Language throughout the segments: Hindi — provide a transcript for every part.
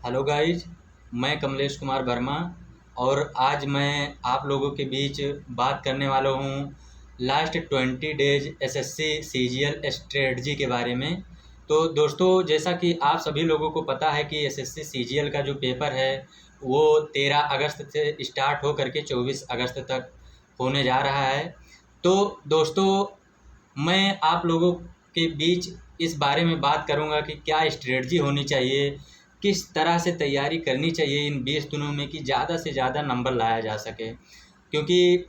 Hello guys. मैं कमलेश कुमार वर्मा और आज मैं आप लोगों के बीच बात करने वाला हूँ last 20 days SSC CGL strategy के बारे में। तो दोस्तों, जैसा कि आप सभी लोगों को पता है कि एसएससी सीजीएल का जो पेपर है वो 13 अगस्त से स्टार्ट हो करके 24 अगस्त तक होने जा रहा है। तो दोस्तों, मैं आप लोगों के बीच इस बारे में बात करूंगा कि क्या स्ट्रेटजी होनी चाहिए, किस तरह से तैयारी करनी चाहिए इन 20 दिनों में कि ज़्यादा से ज़्यादा नंबर लाया जा सके। क्योंकि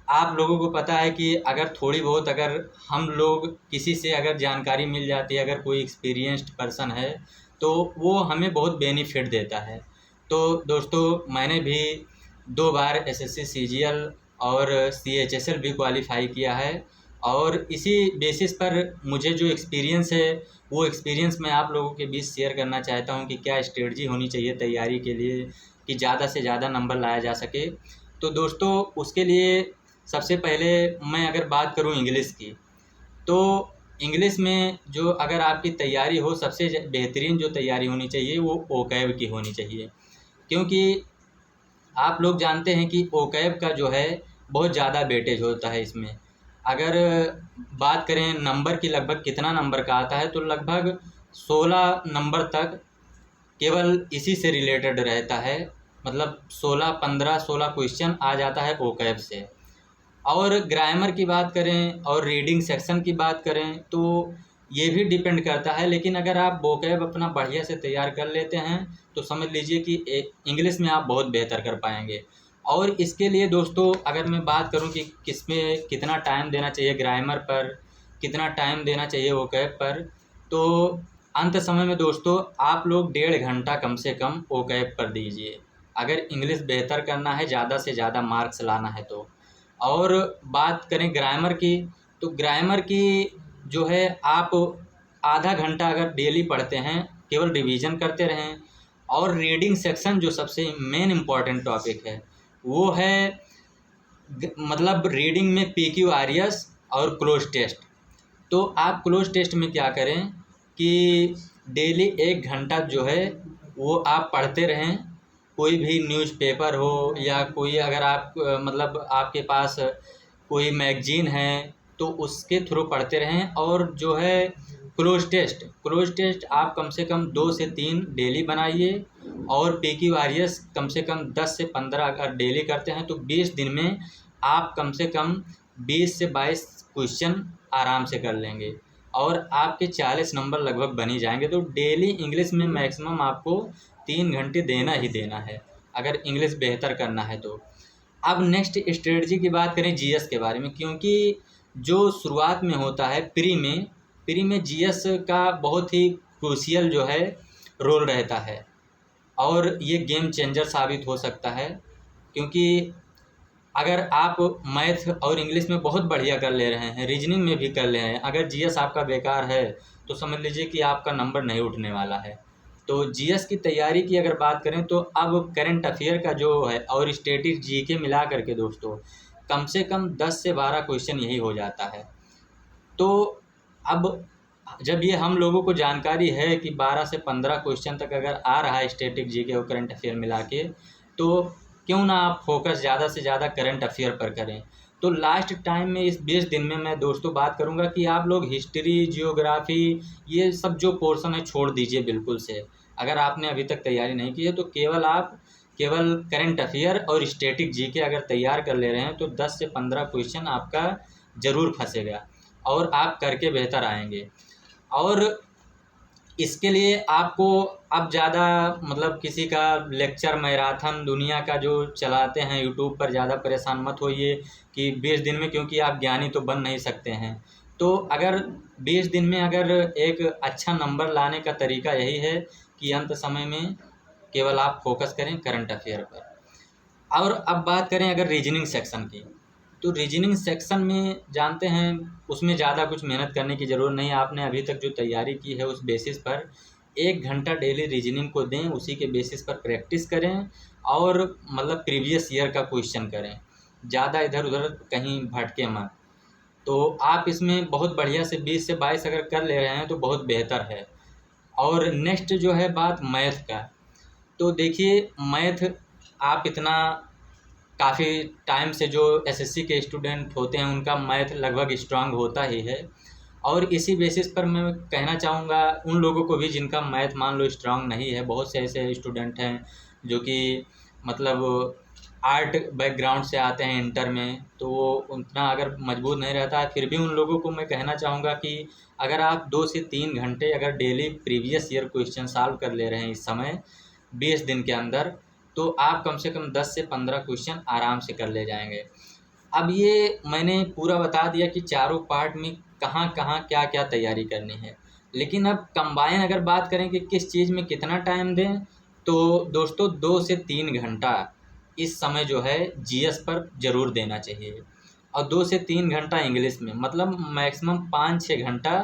आप लोगों को पता है कि अगर थोड़ी बहुत अगर हम लोग किसी से अगर जानकारी मिल जाती है, अगर कोई एक्सपीरियंस्ड पर्सन है तो वो हमें बहुत बेनिफिट देता है। तो दोस्तों, मैंने भी 2 बार एसएससी सीजीएल और सीएचएसएल भी क्वालिफाई किया है और इसी बेसिस पर मुझे जो एक्सपीरियंस है वो एक्सपीरियंस मैं आप लोगों के बीच शेयर करना चाहता हूँ कि क्या स्ट्रेटजी होनी चाहिए तैयारी के लिए कि ज़्यादा से ज़्यादा नंबर लाया जा सके। तो दोस्तों, उसके लिए सबसे पहले मैं अगर बात करूँ इंग्लिश की, तो इंग्लिश में जो अगर आपकी तैयारी हो, सबसे बेहतरीन जो तैयारी होनी चाहिए वो ओकैब की होनी चाहिए। क्योंकि आप लोग जानते हैं कि ओकैब का जो है बहुत ज़्यादा वेटेज होता है इसमें। अगर बात करें नंबर की, लगभग कितना नंबर का आता है, तो लगभग 16 नंबर तक केवल इसी से रिलेटेड रहता है। मतलब 16 क्वेश्चन आ जाता है ओकैब से। और ग्रामर की बात करें और रीडिंग सेक्शन की बात करें तो ये भी डिपेंड करता है, लेकिन अगर आप वोकैब अपना बढ़िया से तैयार कर लेते हैं तो समझ लीजिए कि इंग्लिश में आप बहुत बेहतर कर पाएंगे। और इसके लिए दोस्तों, अगर मैं बात करूं कि किसमें कितना टाइम देना चाहिए, ग्रामर पर कितना टाइम देना चाहिए वोकैब पर, तो अंत समय में दोस्तों आप लोग 1.5 घंटा कम से कम वोकैब पर दीजिए, अगर इंग्लिश बेहतर करना है, ज़्यादा से ज़्यादा मार्क्स लाना है तो। और बात करें ग्रामर की, तो ग्रामर की जो है आप आधा घंटा अगर डेली पढ़ते हैं, केवल रिवीजन करते रहें। और रीडिंग सेक्शन जो सबसे मेन इम्पॉर्टेंट टॉपिक है वो है मतलब रीडिंग में पीक्यू आरियस और क्लोज टेस्ट। तो आप क्लोज टेस्ट में क्या करें कि डेली 1 घंटा जो है वो आप पढ़ते रहें। कोई भी न्यूज़पेपर हो या कोई अगर आप मतलब आपके पास कोई मैगजीन है तो उसके थ्रू पढ़ते रहें। और जो है क्लोज टेस्ट आप कम से कम 2 से 3 डेली बनाइए। और पीक्यू आरियस कम से कम 10 से 15 अगर डेली करते हैं तो 20 दिन में आप कम से कम 20 से 22 क्वेश्चन आराम से कर लेंगे और आपके 40 नंबर लगभग बन ही जाएंगे। तो डेली इंग्लिश में मैक्सिमम आपको 3 घंटे देना ही देना है अगर इंग्लिश बेहतर करना है तो। अब नेक्स्ट स्ट्रेटजी की बात करें जीएस के बारे में, क्योंकि जो शुरुआत में होता है प्री में जीएस का बहुत ही क्रूशियल जो है रोल रहता है और ये गेम चेंजर साबित हो सकता है। क्योंकि अगर आप मैथ और इंग्लिश में बहुत बढ़िया कर ले रहे हैं, रीजनिंग में भी कर ले रहे हैं, अगर जीएस आपका बेकार है तो समझ लीजिए कि आपका नंबर नहीं उठने वाला है। तो जीएस की तैयारी की अगर बात करें तो अब करंट अफेयर का जो है और स्टैटिक जीके मिला करके दोस्तों कम से कम 10 से 12 क्वेश्चन यही हो जाता है। तो अब जब ये हम लोगों को जानकारी है कि 12 से 15 क्वेश्चन तक अगर आ रहा है स्टैटिक जीके और करंट अफेयर मिला के, तो क्यों ना आप फोकस ज़्यादा से ज़्यादा करंट अफेयर पर करें। तो लास्ट टाइम में इस 20 दिन में मैं दोस्तों बात करूंगा कि आप लोग हिस्ट्री, जियोग्राफी, ये सब जो पोर्शन है छोड़ दीजिए बिल्कुल से। अगर आपने अभी तक तैयारी नहीं की है तो केवल करंट अफेयर और स्टैटिक जीके अगर तैयार कर ले रहे हैं तो 10 से 15 क्वेश्चन आपका ज़रूर फंसेगा और आप करके बेहतर आएंगे। और इसके लिए आपको अब ज़्यादा मतलब किसी का लेक्चर मैराथन दुनिया का जो चलाते हैं यूट्यूब पर, ज़्यादा परेशान मत होइए कि 20 दिन में, क्योंकि आप ज्ञानी तो बन नहीं सकते हैं। तो अगर 20 दिन में अगर एक अच्छा नंबर लाने का तरीका यही है कि अंत समय में केवल आप फोकस करें करंट अफेयर पर। और अब बात करें अगर रीजनिंग सेक्शन की, तो रीजनिंग सेक्शन में जानते हैं उसमें ज़्यादा कुछ मेहनत करने की ज़रूरत नहीं है। आपने अभी तक जो तैयारी की है उस बेसिस पर 1 घंटा डेली रीजनिंग को दें, उसी के बेसिस पर प्रैक्टिस करें और मतलब प्रीवियस ईयर का क्वेश्चन करें, ज़्यादा इधर उधर कहीं भटके मत। तो आप इसमें बहुत बढ़िया से 20 से 22 अगर कर ले रहे हैं तो बहुत बेहतर है। और नेक्स्ट जो है बात मैथ का, तो देखिए मैथ आप इतना काफ़ी टाइम से जो एसएससी के स्टूडेंट होते हैं उनका मैथ लगभग स्ट्रांग होता ही है। और इसी बेसिस पर मैं कहना चाहूँगा उन लोगों को भी जिनका मैथ मान लो स्ट्रांग नहीं है, बहुत से ऐसे स्टूडेंट हैं जो कि मतलब आर्ट बैकग्राउंड से आते हैं इंटर में, तो वो उतना अगर मजबूत नहीं रहता है, फिर भी उन लोगों को मैं कहना चाहूँगा कि अगर आप 2 से 3 घंटे अगर daily previous year question solve कर ले रहे हैं इस समय 20 दिन के अंदर, तो आप कम से कम 10 से 15 क्वेश्चन आराम से कर ले जाएंगे। अब ये मैंने पूरा बता दिया कि चारों पार्ट में कहाँ कहाँ क्या क्या तैयारी करनी है, लेकिन अब कंबाइन अगर बात करें कि किस चीज़ में कितना टाइम दें, तो दोस्तों 2 से 3 घंटा इस समय जो है जीएस पर ज़रूर देना चाहिए, और 2 से 3 घंटा इंग्लिश में, मतलब मैक्सिमम 5-6 घंटा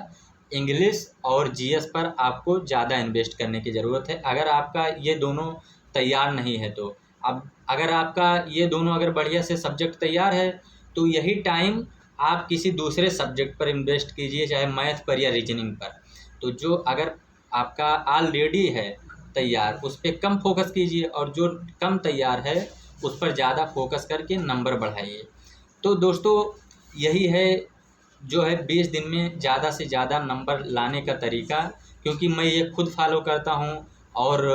इंग्लिश और जीएस पर आपको ज़्यादा इन्वेस्ट करने की ज़रूरत है, अगर आपका ये दोनों तैयार नहीं है तो। अब अगर आपका ये दोनों अगर बढ़िया से सब्जेक्ट तैयार है तो यही टाइम आप किसी दूसरे सब्जेक्ट पर इन्वेस्ट कीजिए, चाहे मैथ पर या रीजनिंग पर। तो जो अगर आपका ऑलरेडी है तैयार उस पर कम फोकस कीजिए, और जो कम तैयार है उस पर ज़्यादा फोकस करके नंबर बढ़ाइए। तो दोस्तों यही है जो है 20 दिन में ज़्यादा से ज़्यादा नंबर लाने का तरीका, क्योंकि मैं ये खुद फॉलो करता हूँ। और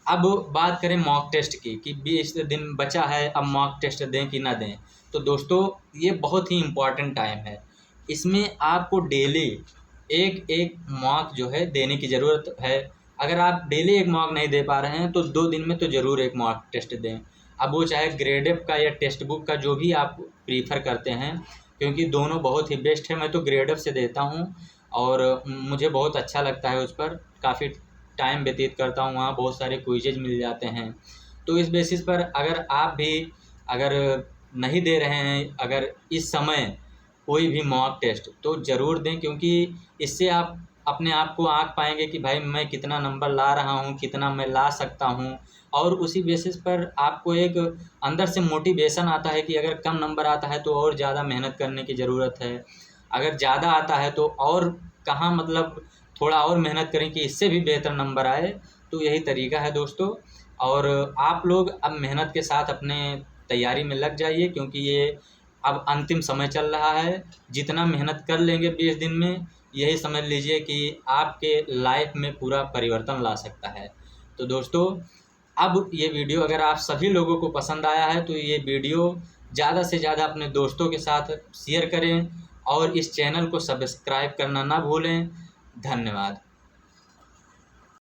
अब बात करें मॉक टेस्ट की कि 20 दिन बचा है, अब मॉक टेस्ट दें कि ना दें, तो दोस्तों ये बहुत ही इम्पॉर्टेंट टाइम है। इसमें आपको डेली एक एक मॉक जो है देने की ज़रूरत है। अगर आप डेली एक मॉक नहीं दे पा रहे हैं तो 2 दिन में तो ज़रूर एक मॉक टेस्ट दें। अब वो चाहे ग्रेडअप का या टेक्स्ट बुक का जो भी आप प्रीफर करते हैं, क्योंकि दोनों बहुत ही बेस्ट है। मैं तो ग्रेडअप से देता हूँ और मुझे बहुत अच्छा लगता है, उस पर काफ़ी टाइम व्यतीत करता हूँ, वहाँ बहुत सारे क्विजेज मिल जाते हैं। तो इस बेसिस पर अगर आप भी अगर नहीं दे रहे हैं अगर इस समय कोई भी मॉक टेस्ट, तो ज़रूर दें, क्योंकि इससे आप अपने आप को आँक पाएंगे कि भाई मैं कितना नंबर ला रहा हूँ, कितना मैं ला सकता हूँ। और उसी बेसिस पर आपको एक अंदर से मोटिवेशन आता है कि अगर कम नंबर आता है तो और ज़्यादा मेहनत करने की ज़रूरत है, अगर ज़्यादा आता है तो और कहाँ मतलब थोड़ा और मेहनत करें कि इससे भी बेहतर नंबर आए। तो यही तरीका है दोस्तों, और आप लोग अब मेहनत के साथ अपने तैयारी में लग जाइए, क्योंकि ये अब अंतिम समय चल रहा है। जितना मेहनत कर लेंगे 20 दिन में, यही समझ लीजिए कि आपके लाइफ में पूरा परिवर्तन ला सकता है। तो दोस्तों अब ये वीडियो अगर आप सभी लोगों को पसंद आया है तो ये वीडियो ज़्यादा से ज़्यादा अपने दोस्तों के साथ शेयर करें, और इस चैनल को सब्सक्राइब करना ना भूलें। धन्यवाद।